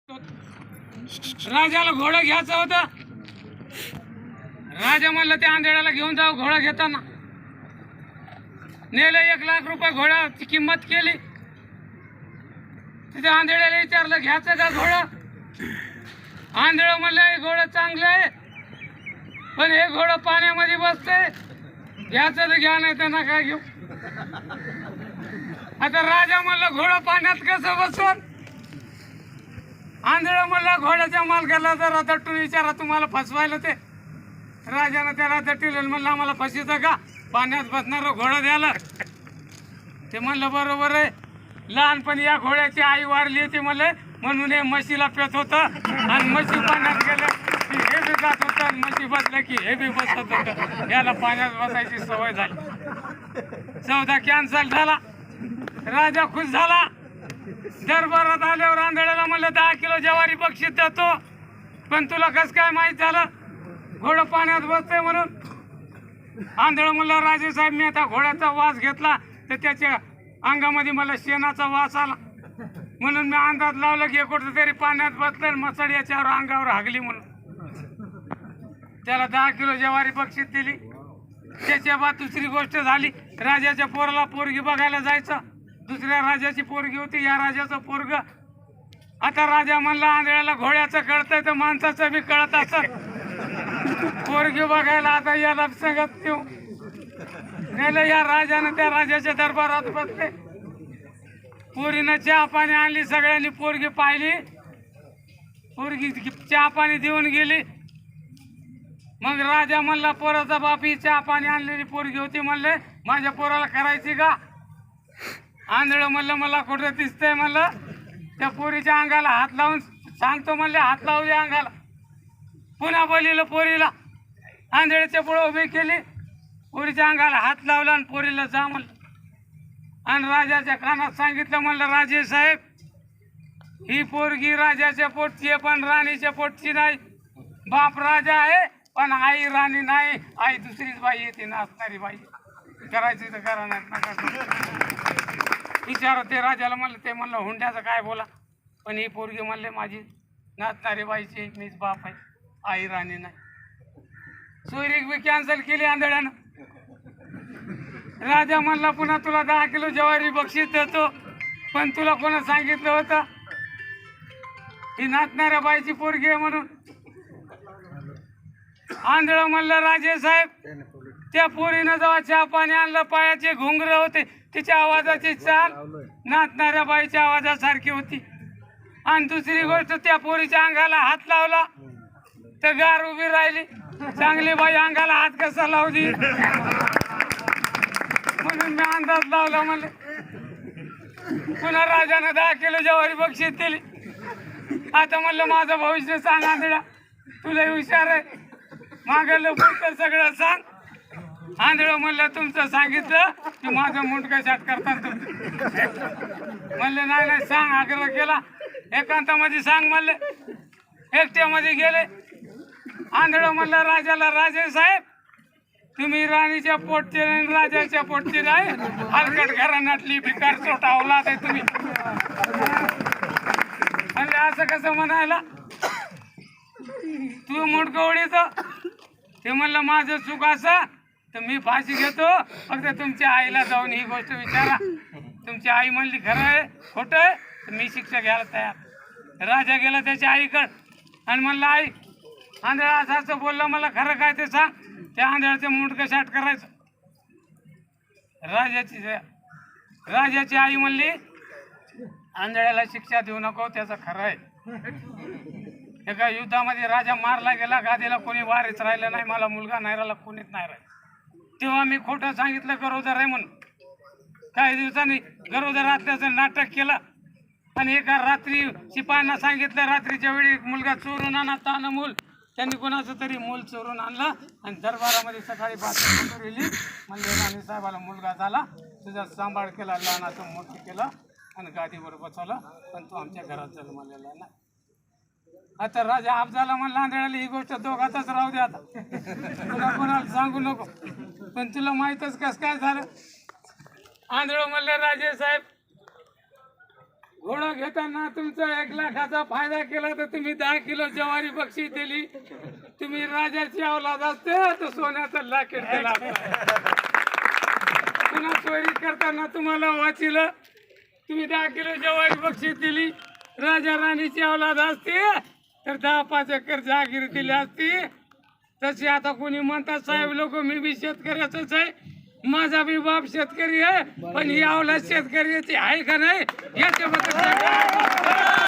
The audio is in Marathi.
राजाला घोडा घ्यायचा होता. राजा म्हणलं त्या आंधळ्याला घेऊन जाऊ. घोडा घेताना नेलं 1,00,000 रुपये घोड्याची किंमत केली. तिथे आंधळ्याला विचारलं घ्यायचं का घोडा. आंधळ म्हणलं हे घोडं चांगलं आहे, पण हे घोडं पाण्यामध्ये बसते, घ्यायचं तर घ्या, नाही तर नका घेऊ. आता राजा म्हणलं घोडं पाण्यात कसं बसन. आंधळ म्हणलं घोड्याच्या मालकाला जरा दटून विचारा, तुम्हाला फसवायला ते. राजानं त्याला दटीलं, म्हणलं आम्हाला फसवतं का, पाण्यात बसणार घोडं द्यायला. ते म्हणलं बरोबर आहे, लहानपणी या घोड्याची आई वारली होती म्हणले, म्हणून हे म्हशीला पेत होतं आणि म्हशी पाण्यात गेलं की हे बी जात होतं आणि म्हशी बसलं की हे बी बसत होतं. याला पाण्यात बसायची सवय झाली. सौदा कॅन्सल झाला. राजा खुश झाला. दरबारात आल्यावर आंधळ्याला म्हणलं 10 किलो ज्वारी बक्षीस देतो, पण तुला कसं काय माहीत झालं घोडं पाण्यात बसतंय म्हणून. आंधळ म्हणलं राजे साहेब, मी आता घोड्याचा वास घेतला तर त्याच्या अंगामध्ये मला शेणाचा वास आला, म्हणून मी अंदाज लावला की कुठं तरी पाण्यात बसलं, मसड याच्यावर अंगावर हागली म्हणून. त्याला 10 किलो ज्वारी बक्षीस दिली. त्याच्या बाद दुसरी गोष्ट झाली, राजाच्या पोराला पोरगी बघायला जायचं. दुसऱ्या राजाची पोरगी होती, या राजाचं पोरग. आता राजा म्हणला आंधळ्याला घोड्याचं कळतंय तर माणसाचं बी कळत असत. पोरगी बघायला आता याला सांगत देऊ नेलं. या राजानं त्या राजाच्या दरबारात बसले. पोरीनं चहा पाणी आणली, सगळ्यांनी पोरगी पाहिली. पोरगी चहा पाणी देऊन गेली. मग राजा म्हणला पोराचा बाप ही चहा पाणी आणलेली पोरगी होती, म्हणले माझ्या पोराला करायची का. आंधळ म्हणलं मला कुठं दिसतंय म्हणलं. त्या पोरीच्या अंगाला हात लावून सांगतो म्हणले, हात लावू दे अंगाला. पुन्हा बोलिलं पोरीला, आंधळीच्या पुढे उभी केली, पोरीच्या अंगाला हात लावला आणि पोरीला जा म्हणलं. आणि राजाच्या कानात सांगितलं, म्हणलं राजे साहेब, ही पोरगी राजाच्या पोटची आहे पण राणीच्या पोटची नाही. बाप राजा आहे पण आई राणी नाही. आई दुसरीच बाई येते, नाचणारी बाई. करायची तर करा, नाही नका. विचार ते राजाला म्हणलं. ते म्हणलं हुंड्याचं काय बोला, पण ही पोरगी म्हणले माझी नाचणारी बाईची, मीच बाप आहे, आई राणी नाही. सोयरीक बी कॅन्सल केली आंधळ्यानं. राजा म्हणला पुन्हा तुला 10 किलो ज्वारी बक्षीस देतो, पण तुला कोणा सांगितलं होतं ही नाचणाऱ्या बाईची पोरगी आहे म्हणून. आंधळ म्हणलं राजे साहेब, त्या पोरीनं जेव्हा चहा पाणी आणलं, पायाचे घुंगरं होते, तिच्या आवाजाची चाल नाचणाऱ्या बाईच्या आवाजासारखी होती. आणि दुसरी गोष्ट, त्या पोरीच्या अंगाला हात लावला तर गार उभी राहिली. चांगली बाई अंगाला हात कसा लावली, म्हणून मी अंदाज लावला म्हणले. पुन्हा राजानं 10 किलो ज्वारी बक्षीस दिली. आता म्हणलं माझं भविष्य सांग आंधळा, तुला हुशार आहे, मागलं पुढचं सगळं सांग. आंधळ म्हणलं तुमचं सांगितलं की माझं मुंडकं शाट करता तुम्ही. म्हणले नाही नाही सांग. आग्रह केला. एकांतामध्ये सांग म्हणले. एकट्यामध्ये गेले. आंधळ म्हणलं राजाला, राजे साहेब, तुम्ही राणीच्या पोटची नाही, राजाच्या पोटची नाही, हलकट घराण्यातली भिकार चोटावला ते तुम्ही. म्हणले असं कसं म्हणायला, तू मुंडकं उडीचं. ते म्हणलं माझं चूक असं तर मी फाशी घेतो, फक्त तुमच्या आईला जाऊन ही गोष्ट विचारा. तुमची आई म्हणली खरं आहे खोटं आहे तर मी शिक्षा घ्यायला तयार. राजा गेला त्याच्या आईकडं आणि म्हणलं आई, आंधळा असं असं बोललं, मला खरं काय ते सांग. त्या आंधळाचं मुंडकं शाट करायचं. राजाची आई म्हणली आंधळ्याला शिक्षा देऊ नको, त्याचं खरं आहे. एका युद्धामध्ये राजा मारला गेला, गादीला कोणी वारीच राहिलं नाही, मला मुलगा नाही राहिला, कोणीच नाही राहिलं. तेव्हा मी खोटं सांगितलं गरोदर आहे म्हणून. काही दिवसांनी गरोदर असल्याचं नाटक केलं आणि एका रात्री शिपायांना सांगितलं रात्रीच्या वेळी मुलगा चोरून आणा. तानं मूल त्यांनी कोणाचं तरी मूल चोरून आणलं आणि दरबारामध्ये सकाळी बातमी लिहिली, म्हणले राणी साहेबाला मुलगा झाला, तुझा सांभाळ केला, लहानाचं मोठं केलं आणि गादीवर बसवलं, पण तू आमच्या घरात जन्मलेला नाही. आता राजा अफजाला म्हणला आंधळ्याला ही गोष्ट दोघातच राहू दे, आता तुला कोणाला सांगू नको, पण तुला माहीतच कसं काय झालं. आंधळ म्हणलं राजे साहेब, घोडा घेताना तुमचा 1 लाखाचा फायदा केला तर तुम्ही 10 किलो ज्वारी बक्षीस दिली. तुम्ही राजाची औलाद असते तर सोन्याचं लाकेट दिला असता. पुन्हा चोरी करताना तुम्हाला वाचिलं. तुम्ही 10 किलो ज्वारी बक्षीस दिली. राजा राणीची औलाद असते तर 10-5 एकर जहागीर दिली असती. तशी आता कोणी म्हणतात साहेब लोक मी बी शेतकऱ्याचंच आहे. माझा बी बाप शेतकरी आहे पण ही औलाद शेतकऱ्याची आहे का नाही याच्याबद्दल